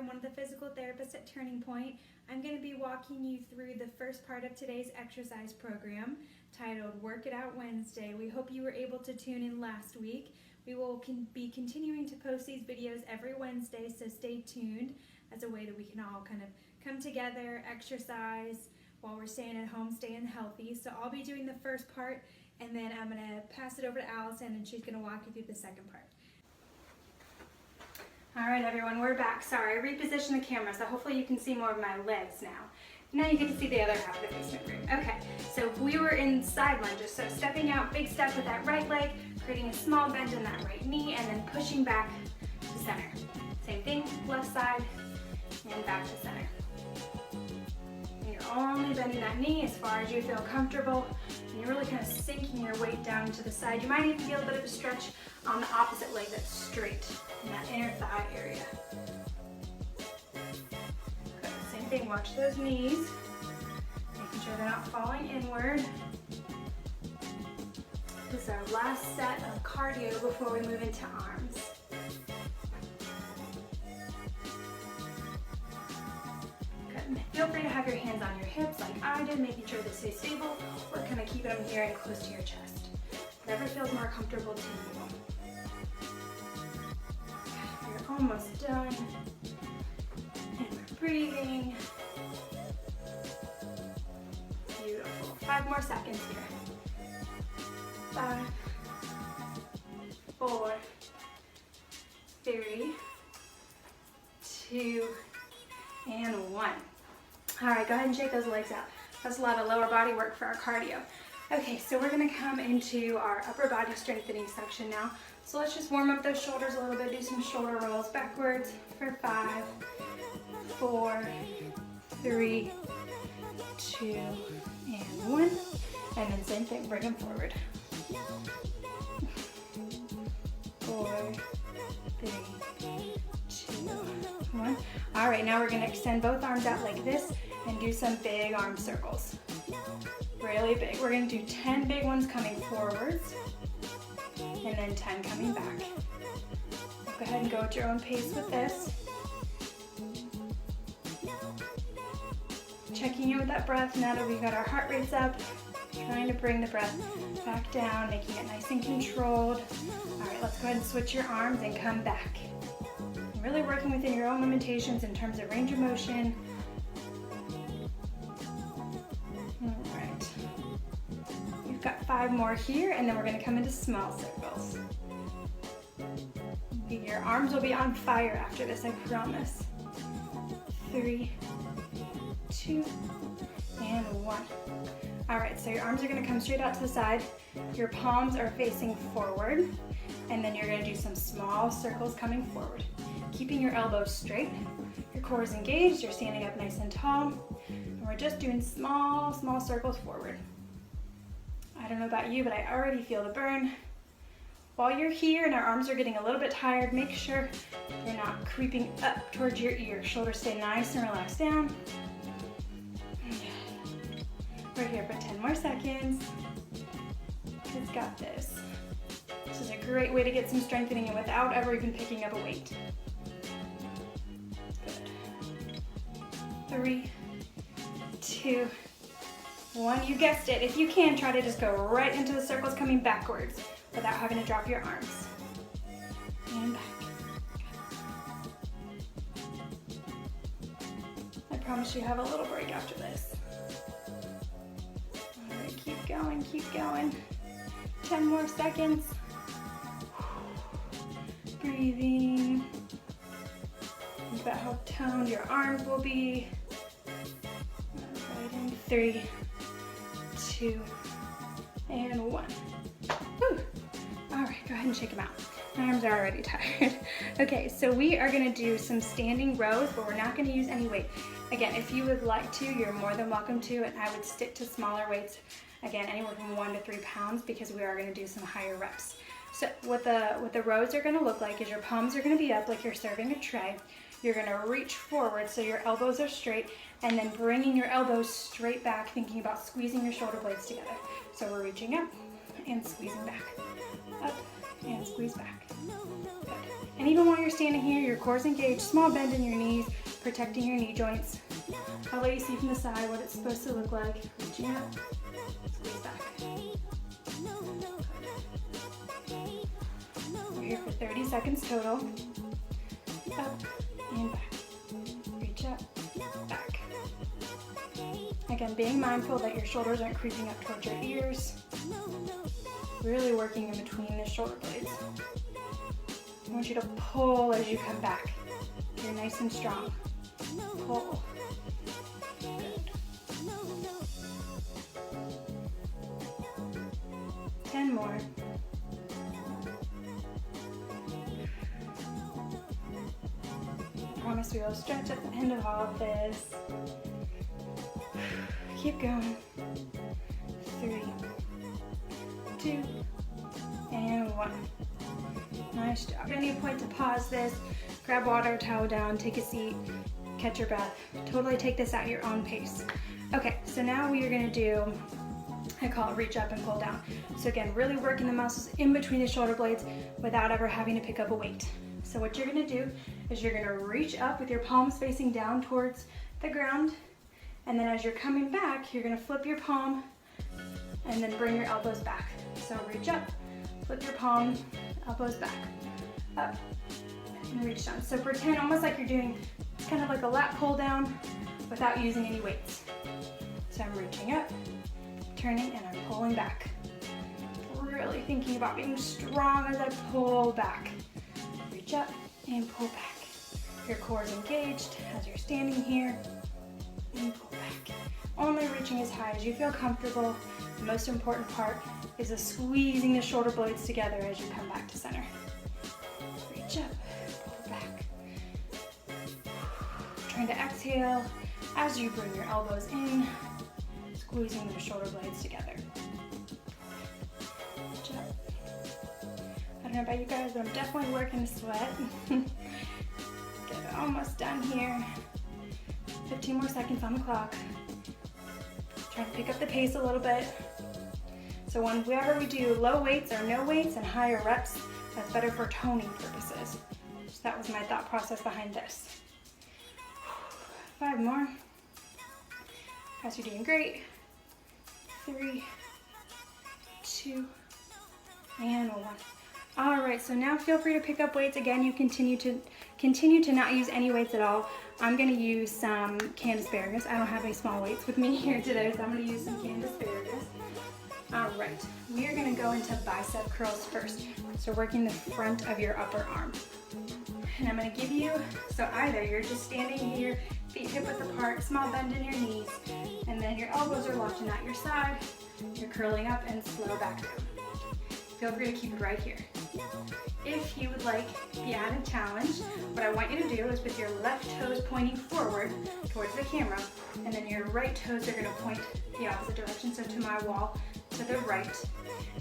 I'm one of the physical therapists at Turning Point. I'm going to be walking you through the first part of today's exercise program titled Work It Out Wednesday. We hope you were able to tune in last week. We will be continuing to post these videos every Wednesday, so stay tuned as a way that we can all kind of come together, exercise while we're staying at home, staying healthy. So I'll be doing the first part, and then I'm going to pass it over to Allison, and she's going to walk you through the second part. All right, everyone, we're back. Sorry, I repositioned the camera, so hopefully you can see more of my legs now. Now you get to see the other half of the basement room. Okay, so we were in side lunges, so stepping out, big step with that right leg, creating a small bend in that right knee, and then pushing back to center. Same thing, left side, and back to center. And you're only bending that knee as far as you feel comfortable, and you're really kind of sinking your weight down to the side. You might even feel a bit of a stretch on the opposite leg that's straight in that inner thigh area. Good. Same thing, watch those knees, making sure they're not falling inward. This is our last set of cardio before we move into arms. Good. Feel free to have your hands on your hips like I did, making sure they stay stable, or kind of keeping them here and close to your chest. Whatever feels more comfortable to you. You're almost done. And we're breathing. Beautiful. 5 more seconds here. 5, 4, 3, 2, and 1. All right, go ahead and shake those legs out. That's a lot of lower body work for our cardio. Okay, so we're gonna come into our upper body strengthening section now. So let's just warm up those shoulders a little bit, do some shoulder rolls backwards for 5, 4, 3, 2, and 1. And then same thing, bring them forward. 4, 3, 2, 1. All right, now we're gonna extend both arms out like this and do some big arm circles. Really big. We're gonna do 10 big ones coming forwards and then 10 coming back. Go ahead and go at your own pace with this. Checking in with that breath now that we've got our heart rates up, trying to bring the breath back down, making it nice and controlled. All right, let's go ahead and switch your arms and come back. Really working within your own limitations in terms of range of motion. All right. We've got 5 more here, and then we're going to come into small circles. Your arms will be on fire after this, I promise. 3, 2, and 1. All right, so your arms are going to come straight out to the side. Your palms are facing forward, and then you're going to do some small circles coming forward. Keeping your elbows straight, your core is engaged, you're standing up nice and tall, and we're just doing small circles forward. I don't know about you, but I already feel the burn. While you're here and our arms are getting a little bit tired, make sure you're not creeping up towards your ear. Shoulders stay nice and relaxed down. We're here for 10 more seconds. Kids got this. This is a great way to get some strengthening in without ever even picking up a weight. Good. 3, 2, 1. You guessed it. If you can, try to just go right into the circles coming backwards without having to drop your arms. And back. I promise you have a little break after this. All right, keep going, keep going. 10 more seconds. Breathing. Think about how toned your arms will be. All right, in 3, 2, and 1. Whew. All right, go ahead and shake them out. My arms are already tired. Okay, so we are gonna do some standing rows, but we're not gonna use any weight. Again, if you would like to, you're more than welcome to, and I would stick to smaller weights. Again, anywhere from 1 to 3 pounds, because we are gonna do some higher reps. So what the rows are gonna look like is your palms are gonna be up like you're serving a tray. You're gonna reach forward so your elbows are straight, and then bringing your elbows straight back, thinking about squeezing your shoulder blades together. So we're reaching up and squeezing back. Up and squeeze back. Good. And even while you're standing here, your core's engaged, small bend in your knees, protecting your knee joints. I'll let you see from the side what it's supposed to look like. Reaching up, squeeze back. We're here for 30 seconds total. Up and back. Reach up, back. Again, being mindful that your shoulders aren't creeping up towards your ears. Really working in between the shoulder blades. I want you to pull as you come back. You're nice and strong. Pull. Good. 10 more. I promise we will stretch at the end of all of this. Keep going. 3, 2, and 1. Nice job. At any point to pause this, grab water, towel down, take a seat, catch your breath. Totally take this at your own pace. Okay, so now we are gonna do, I call it reach up and pull down. So again, really working the muscles in between the shoulder blades without ever having to pick up a weight. So what you're gonna do is you're gonna reach up with your palms facing down towards the ground, and then as you're coming back, you're gonna flip your palm and then bring your elbows back. So reach up, flip your palm, elbows back, up, and reach down. So pretend almost like you're doing kind of like a lat pull down without using any weights. So I'm reaching up, turning, and I'm pulling back. Really thinking about being strong as I pull back. Reach up and pull back. Your core is engaged as you're standing here, and pull back. Only reaching as high as you feel comfortable. The most important part is the squeezing the shoulder blades together as you come back to center. Reach up, pull back. Trying to exhale as you bring your elbows in, squeezing the shoulder blades together. Reach up. I don't know about you guys, but I'm definitely working to sweat. Get it almost done here. 15 more seconds on the clock. Trying to pick up the pace a little bit. So whenever we do low weights or no weights and higher reps, that's better for toning purposes. So that was my thought process behind this. 5 more. Guys, you're doing great. 3, 2, and 1. All right, so now feel free to pick up weights. Again, you continue to not use any weights at all. I'm gonna use some canned asparagus. I don't have any small weights with me here today, so I'm gonna use some canned asparagus. All right, we are gonna go into bicep curls first. So working the front of your upper arm. And I'm gonna give you, so either you're just standing here, feet hip width apart, small bend in your knees, and then your elbows are locked in at your side. You're curling up and slow back down. Feel free to keep it right here. If you would like the added challenge, what I want you to do is with your left toes pointing forward towards the camera, and then your right toes are gonna point the opposite direction, so to my wall, to the right.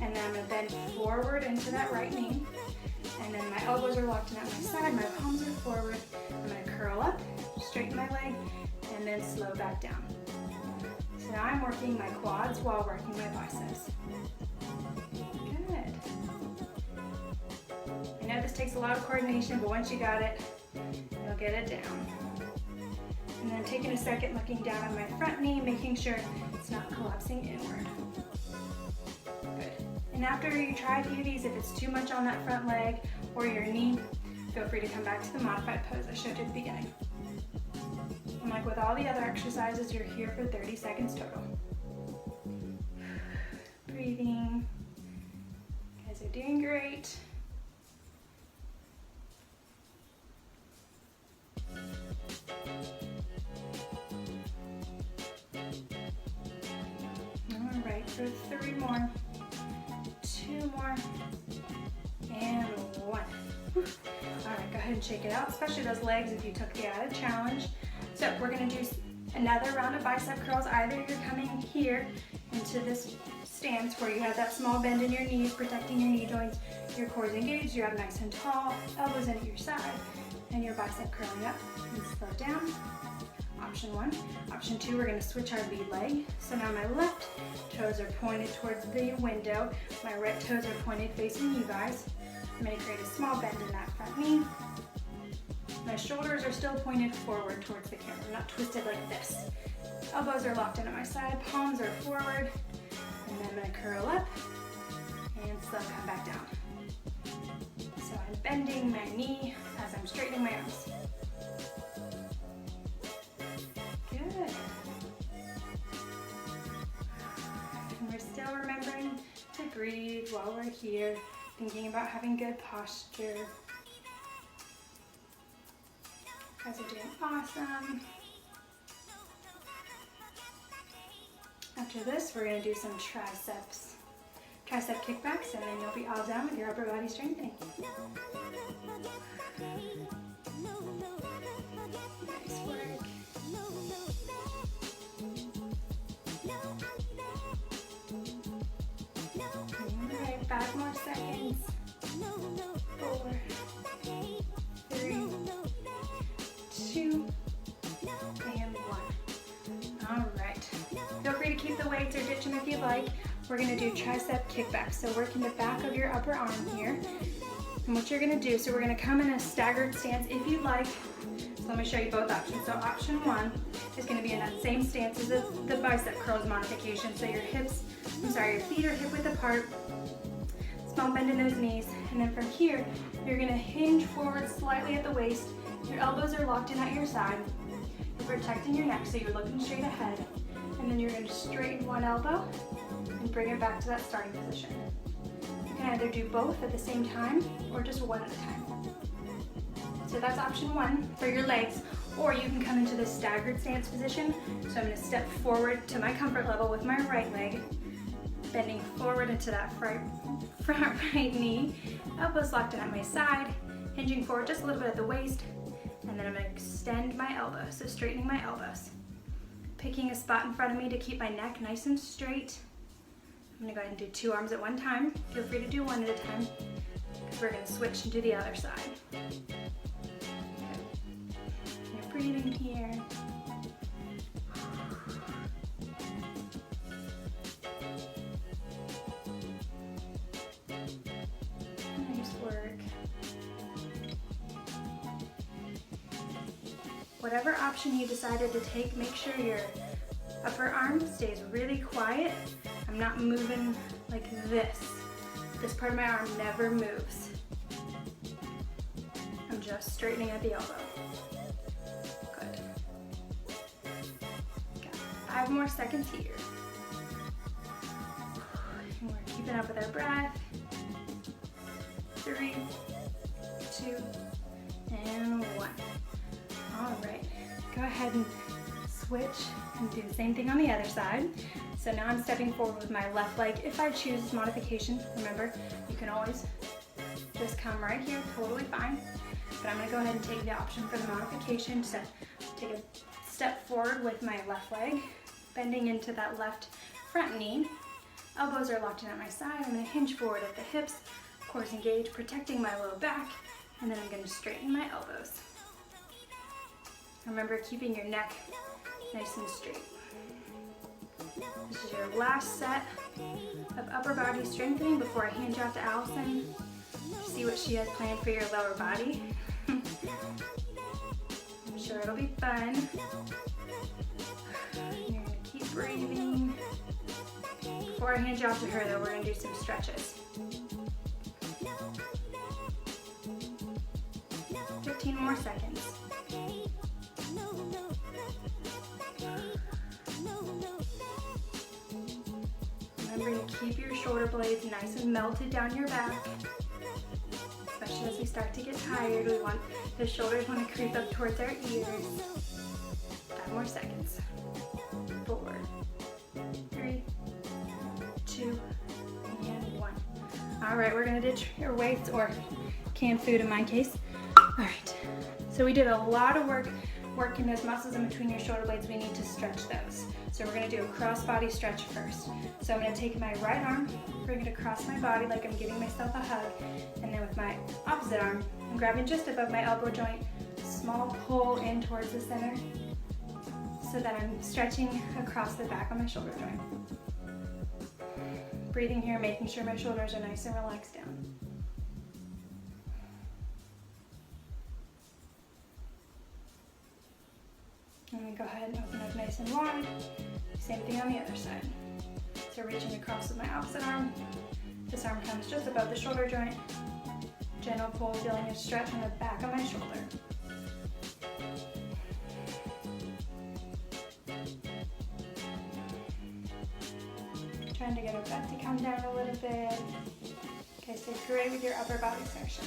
And then I'm gonna bend forward into that right knee, and then my elbows are locked in at my side, my palms are forward. I'm gonna curl up, straighten my leg, and then slow back down. So now I'm working my quads while working my biceps. Good. I know this takes a lot of coordination, but once you got it, you'll get it down. And then taking a second, looking down on my front knee, making sure it's not collapsing inward. Good. And after you try a few of these, if it's too much on that front leg or your knee, feel free to come back to the modified pose I showed you at the beginning. And like with all the other exercises, you're here for 30 seconds total. Breathing. You guys are doing great. All right, so 3 more, 2 more, and 1. All right, go ahead and shake it out, especially those legs if you took the added challenge. So we're gonna do another round of bicep curls. Either you're coming here into this stance where you have that small bend in your knees, protecting your knee joints, your core's engaged, you're up nice and tall, elbows in at your side, and your bicep curling up and slow down. Option 1. Option 2, we're gonna switch our lead leg. So now my left toes are pointed towards the window, my right toes are pointed facing you guys. I'm gonna create a small bend in that front that knee. My shoulders are still pointed forward towards the camera, not twisted like this. Elbows are locked into my side, palms are forward, and then I'm gonna curl up and slow come back down. So I'm bending my knee as I'm straightening my arms. Good. And we're still remembering to breathe while we're here, thinking about having good posture. You guys are doing awesome. After this, we're going to do some tricep kickbacks, and then you'll be all done with your upper body strengthening. Nice work. All right, 5 more seconds. 4, 3, 2, and 1. All right. Feel free to keep the weights or ditch them if you like. We're going to do tricep kickbacks. So working the back of your upper arm here. And what you're going to do, so we're going to come in a staggered stance if you'd like. So let me show you both options. So option 1 is going to be in that same stance as the bicep curls modification. So your feet are hip width apart. Small bend in those knees. And then from here, you're going to hinge forward slightly at the waist. Your elbows are locked in at your side. You're protecting your neck, so you're looking straight ahead. And then you're going to straighten one elbow and bring it back to that starting position. You can either do both at the same time or just one at a time. So that's option 1 for your legs, or you can come into the staggered stance position. So I'm going to step forward to my comfort level with my right leg, bending forward into that front right knee, elbows locked in at my side, hinging forward just a little bit at the waist, and then I'm going to extend my elbows, so straightening my elbows. Picking a spot in front of me to keep my neck nice and straight. I'm going to go ahead and do 2 arms at one time. Feel free to do one at a time, because we're going to switch and do the other side. You're breathing here. Nice work. Whatever option you decided to take, make sure your upper arm stays really quiet. I'm not moving like this. This part of my arm never moves. I'm just straightening at the elbow. Good. Got 5 more seconds here. And we're keeping up with our breath. 3, 2, and 1. All right, go ahead and switch and do the same thing on the other side. So now I'm stepping forward with my left leg. If I choose this modification, remember, you can always just come right here, totally fine. But I'm gonna go ahead and take the option for the modification. So take a step forward with my left leg, bending into that left front knee. Elbows are locked in at my side. I'm gonna hinge forward at the hips, core engaged, protecting my low back, and then I'm gonna straighten my elbows. Remember, keeping your neck nice and straight. This is your last set of upper body strengthening before I hand you off to Allison. See what she has planned for your lower body. I'm sure it'll be fun. You're gonna keep breathing. Before I hand you off to her though, we're gonna do some stretches. 15 more seconds. Remember to keep your shoulder blades nice and melted down your back. Especially as we start to get tired, the shoulders want to creep up towards our ears. 5 more seconds. 4, 3, 2, and 1. All right, we're gonna ditch your weights, or canned food in my case. All right, so we did a lot of work working those muscles in between your shoulder blades. We need to stretch those. So we're gonna do a cross body stretch first. So I'm gonna take my right arm, bring it across my body like I'm giving myself a hug, and then with my opposite arm, I'm grabbing just above my elbow joint, small pull in towards the center, so that I'm stretching across the back of my shoulder joint. Breathing here, making sure my shoulders are nice and relaxed down. And then go ahead and open up nice and wide. Same thing on the other side. So reaching across with my opposite arm. This arm comes just above the shoulder joint. Gentle pull, feeling a stretch on the back of my shoulder. Trying to get our butt to come down a little bit. Okay, stay great with your upper body section.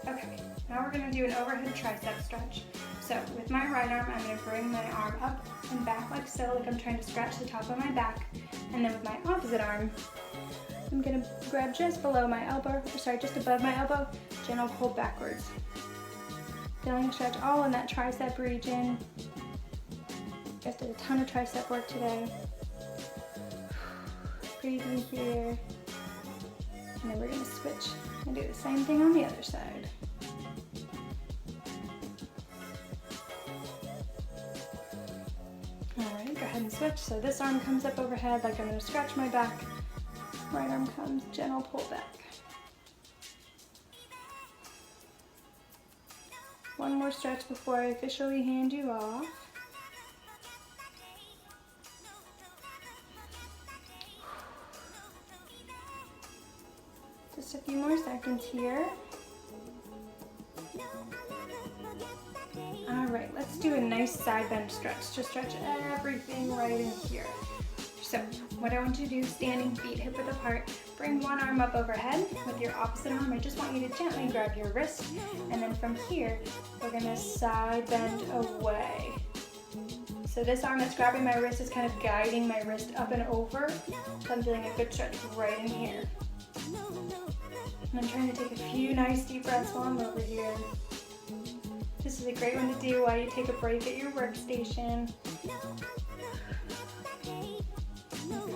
Okay, now we're gonna do an overhead tricep stretch. So with my right arm, I'm gonna bring my arm up and back like so, like I'm trying to scratch the top of my back. And then with my opposite arm, I'm gonna grab just below my elbow, or sorry, just above my elbow, gentle pull backwards. Feeling a stretch all in that tricep region. Just did a ton of tricep work today. Breathing here. And then we're gonna switch and do the same thing on the other side. Alright, go ahead and switch. So this arm comes up overhead like I'm gonna scratch my back. Right arm comes, gentle pull back. One more stretch before I officially hand you off. Just a few more seconds here. All right, let's do a nice side bend stretch. Just stretch everything right in here. So what I want you to do, standing feet hip width apart, bring one arm up overhead with your opposite arm. I just want you to gently grab your wrist, and then from here, we're gonna side bend away. So this arm that's grabbing my wrist is kind of guiding my wrist up and over. So I'm feeling a good stretch right in here. And I'm trying to take a few nice deep breaths while I'm over here. This is a great one to do while you take a break at your workstation.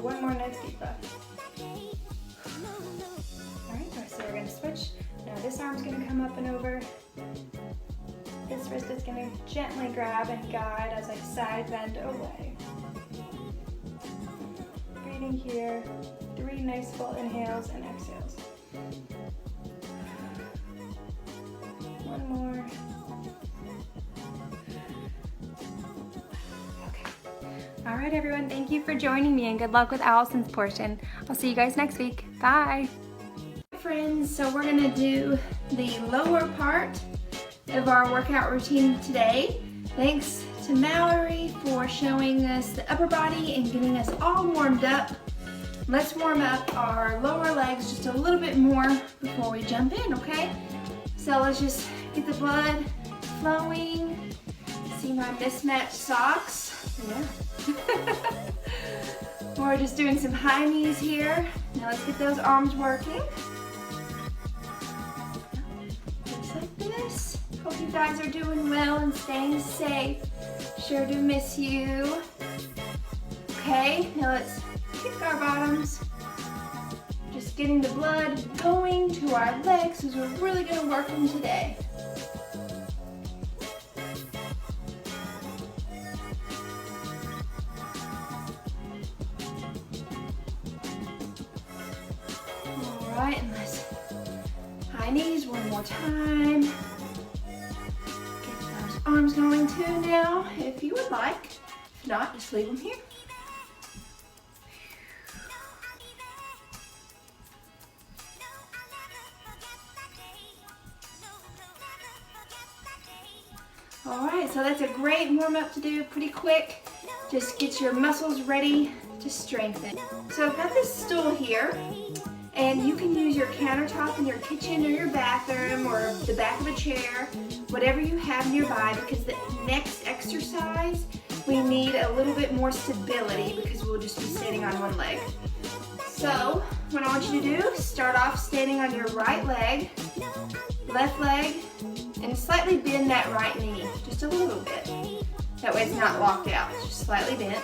One more nice deep breath. Alright, so we're going to switch. Now this arm's going to come up and over. This wrist is going to gently grab and guide as I side bend away. Breathing here. 3 nice full inhales and exhales. One more. All right, everyone, thank you for joining me and good luck with Allison's portion. I'll see you guys next week. Bye. Friends, so we're gonna do the lower part of our workout routine today. Thanks to Mallory for showing us the upper body and getting us all warmed up. Let's warm up our lower legs just a little bit more before we jump in, okay? So let's just get the blood flowing. See my mismatched socks? Yeah. We're just doing some high knees here. Now let's get those arms working. Just like this. Hope you guys are doing well and staying safe. Sure do miss you. Okay, now let's kick our bottoms. Just getting the blood going to our legs because we're really going to work them today. Alright, and let's high knees one more time. Get those arms going too now, if you would like. If not, just leave them here. Alright, so that's a great warm-up to do, pretty quick. Just get your muscles ready to strengthen. So I've got this stool here, and you can use your countertop in your kitchen or your bathroom or the back of a chair, whatever you have nearby, because the next exercise, we need a little bit more stability because we'll just be standing on one leg. So what I want you to do, start off standing on your right leg, left leg, and slightly bend that right knee, just a little bit. That way it's not locked out, it's just slightly bent.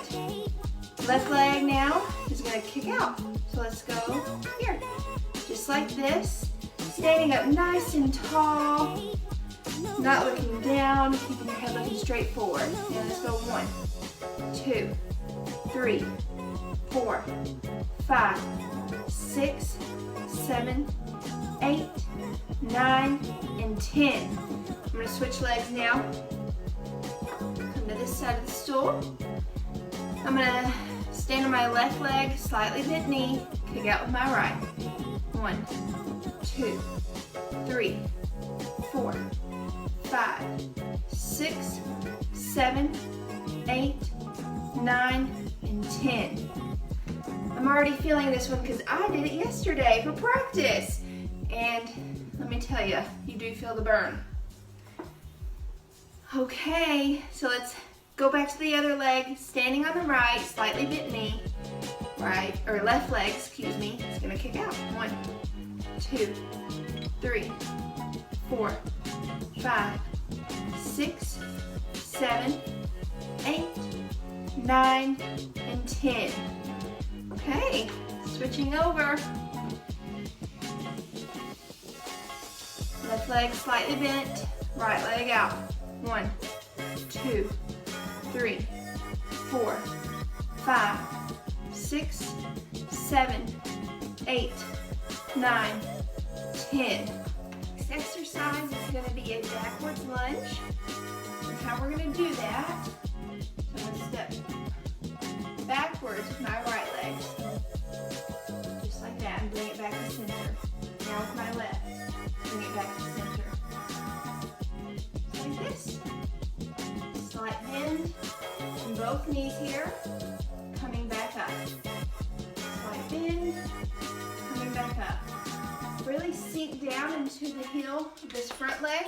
Left leg now is gonna kick out. So let's go here, just like this. Standing up nice and tall, not looking down, keeping your head looking straight forward. Now let's go 1, 2, 3, 4, 5, 6, 7, 8, 9, and 10. I'm gonna switch legs now. this side of the stool. I'm gonna stand on my left leg, slightly bent knee, kick out with my right. 1, 2, 3, 4, 5, 6, 7, 8, 9, and 10. I'm already feeling this one because I did it yesterday for practice. And let me tell you, you do feel the burn. Okay, so let's go back to the other leg, standing on the right, slightly bent knee, right, or left leg, excuse me, it's gonna kick out. 1, 2, 3, 4, 5, 6, 7, 8, 9, and 10. Okay, switching over. Left leg slightly bent, right leg out. 1, 2, 3, 4, 5, 6, 7, 8, 9, 10. This exercise is going to be a backwards lunge. And how we're going to do that, so I'm going to step backwards with my right leg. Just like that, and bring it back to center. Now with my left, bring it back to center. Just like this. Slight bend in both knees here, coming back up. Slight bend, coming back up. Really sink down into the heel of this front leg.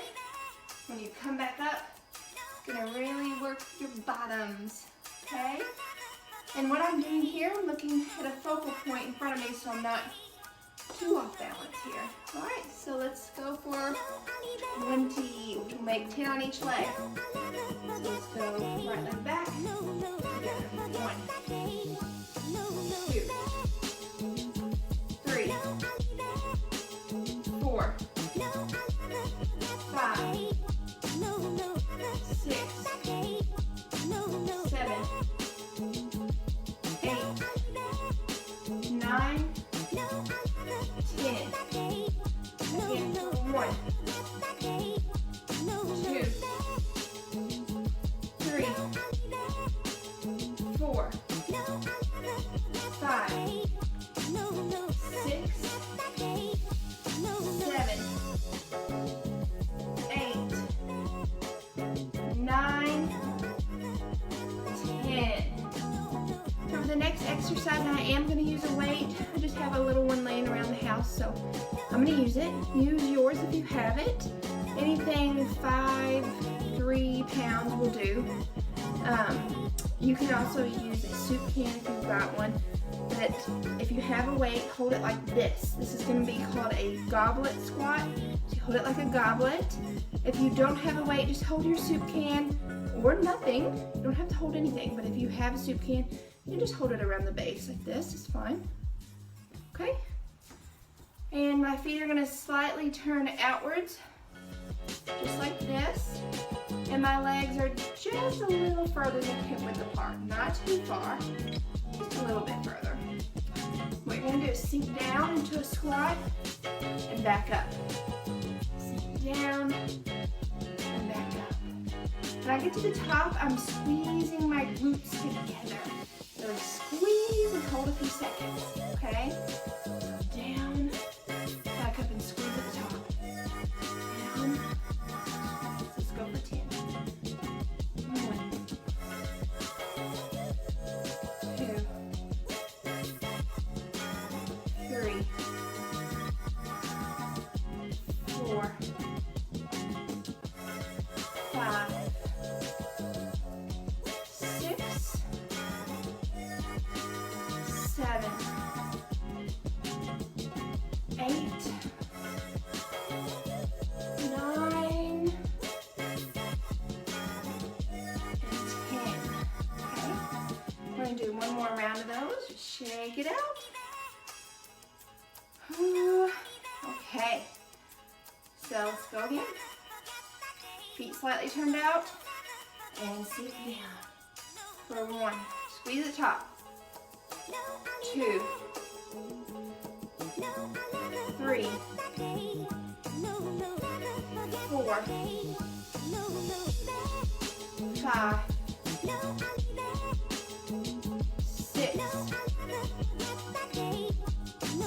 When you come back up, it's gonna really work your bottoms, okay? And what I'm doing here, I'm looking at a focal point in front of me so I'm not too off balance here. All right, so let's go for 20. We'll make 10 on each leg. So let's go right leg back, together. 1, 2, 3, 4, 5, 6, 7, 8, 9, 10. Again, 1, 2, 3, 4, 5, 6, 7, 8, 9, 10. So for the next exercise, I am going to use a weight. I just have a little one laying around the house, so I'm going to use it. Use yours if you have it. Anything 3 pounds will do. You can also use a soup can if you've got one. But if you have a weight, hold it like this. This is going to be called a goblet squat. So you hold it like a goblet. If you don't have a weight, just hold your soup can or nothing. You don't have to hold anything, but if you have a soup can, you just hold it around the base like this. It's fine. Okay? And my feet are going to slightly turn outwards, just like this. And my legs are just a little further than hip width apart. Not too far, just a little bit further. What you're going to do is sink down into a squat and back up. Sink down and back up. When I get to the top, I'm squeezing my glutes together. So squeeze and hold a few seconds, okay? Down, back up and squeeze at the top. Down. Let's go for 10. 1, 2, 3, 4, 5, 6, 7, 8, 9, and 10. Okay, we're going to do one more round of those. Just shake it out. Okay, so let's go again. Feet slightly turned out and sit down. For 1, squeeze the top. 2, 3, 4, 5, 6,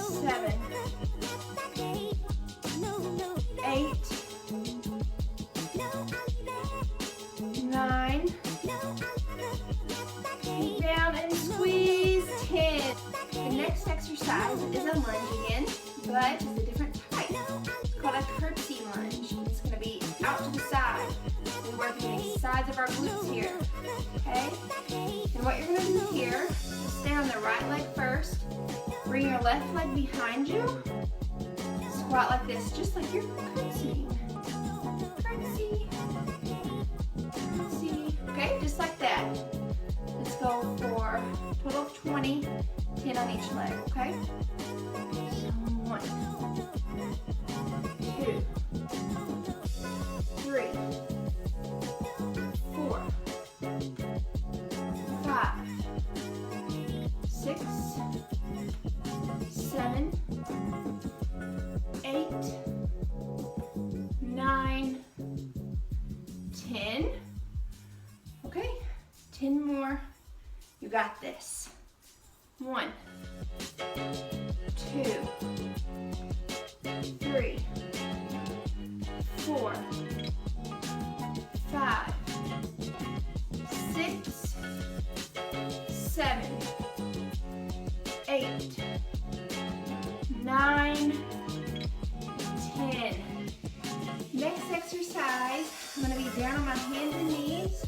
7, 8, 9, keep down and squeeze, 10. The next exercise is a lunge again, but it's a different type. It's called a curtsy lunge. It's going to be out to the side. We're working the sides of our glutes here, okay? And what you're going to do here is stay on the right leg first. Bring your left leg behind you. Squat like this, just like you're curtsying. Curtsy. Curtsy. Okay, just like that. Let's go for a total of 20, 10 on each leg, okay? So 1, 2, 3, 4, 5, 6, 7, 8, 9, 10. Okay, 10 more. You got this. 1, 2, 3, 4, 5, 6, 7, 8, 9, 10. Next exercise, I'm going to be down on my hands and knees,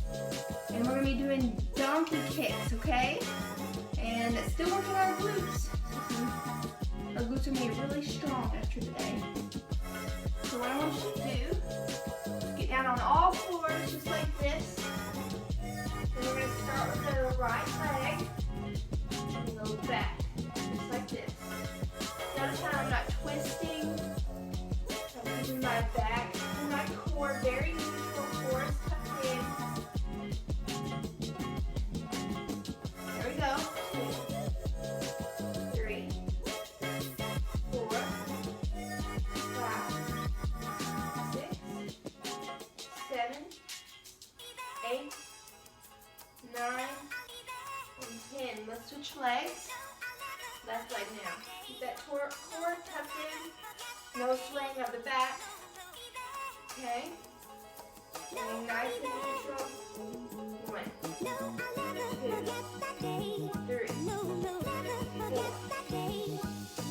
and we're going to be doing donkey kicks, okay? And still working our glutes. Our glutes are going to be really strong after today. So what I want you to do is get down on all fours just like this. And we're going to start with the right leg and go back just like this. Notice how I'm not twisting. I'm keeping my back and my core very neutral. Core is tucked in. There we go. 2, 3, 4, 5, 6, 7, 8, 9, and 10. Let's switch legs. Left leg now. Keep that core tucked in. No swaying of the back. Okay. Staying nice and neutral. 1, 2, 3, 4,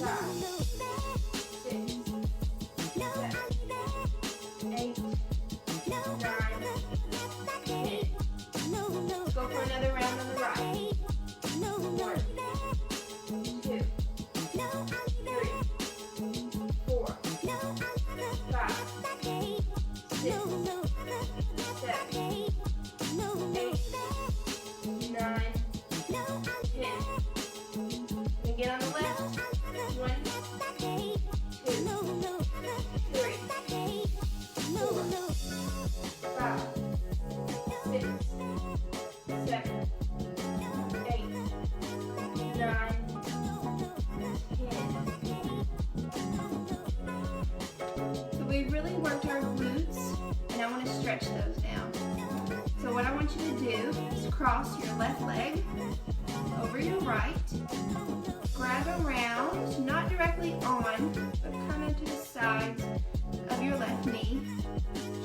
5, 6, 7, 8, 9, 10. Let's go for another round on the right. 1, 2, 3, 4, 5, 6, 7, 8, 9, 10. Again on the left. 1, 2, 3, 4, 5, 6, 7, 8, 9, 10. So we really worked our glutes, and I want to stretch those now. So what I want you to do is cross your left leg over your right, grab around, not directly on, but kind of to the sides of your left knee.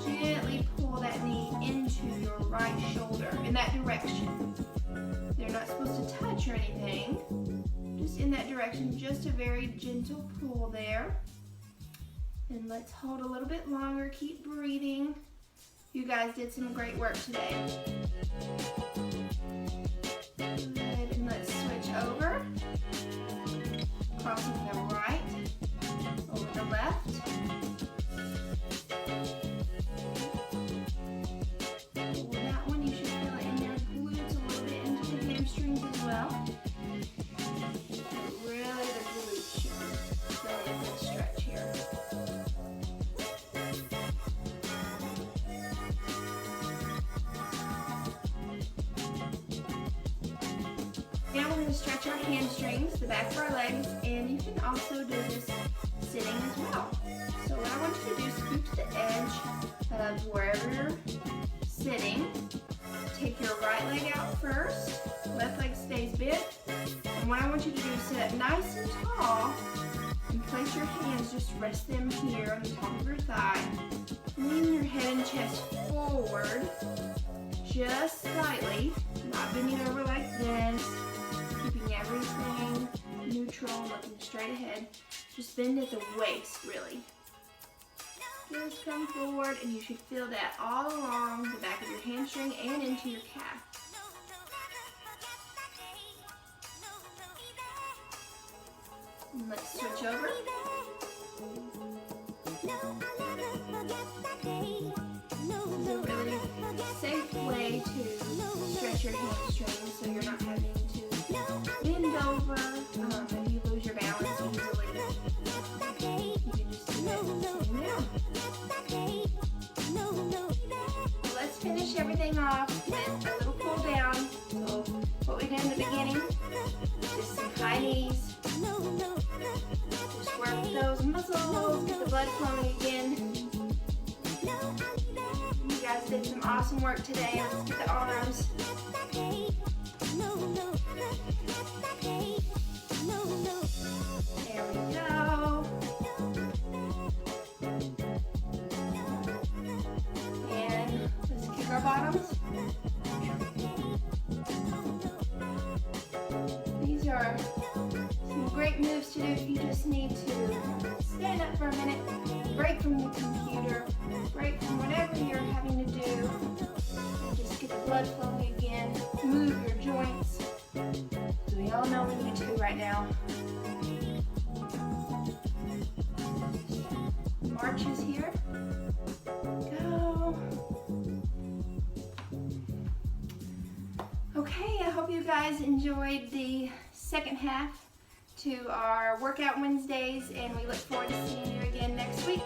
Gently pull that knee into your right shoulder in that direction. They're not supposed to touch or anything, just in that direction, just a very gentle pull there. And let's hold a little bit longer, keep breathing. You guys did some great work today. Good, and let's switch over. Crossing the right over the left. For that one, you should feel it in your glutes a little bit, into the hamstrings as well. But really, the glutes should feel a good stretch here. Now we're going to stretch our hamstrings, the back of our legs, and you can also do this sitting as well. So what I want you to do is scoot to the edge of wherever you're sitting. Take your right leg And what I want you to do is sit up nice and tall and place your hands, just rest them here on the top of your thigh. Lean your head and chest forward, just slightly, not bending over like this, keeping everything neutral, looking straight ahead. Just bend at the waist, really. Just come forward, and you should feel that all along the back of your hamstring and into your calf. And let's switch over. This is a really safe way to stretch your hamstring so you're not having to bend over if you lose your balance easily. You can just do that sitting down. Let's finish everything off with a little cool down. So what we did in the beginning, just some high knees. Just work those muscles, get the blood flowing again. You guys did some awesome work today. Let's get the arms. There we go. And let's kick our bottoms. These are some great moves to do if you just need to stand up for a minute, break from the computer, break from whatever you're having to do, and just get the blood flowing again, move your joints. So we all know we need to right now. Marches here. Go. Okay, I hope you guys enjoyed the second half to our Workout Wednesdays, and we look forward to seeing you again next week.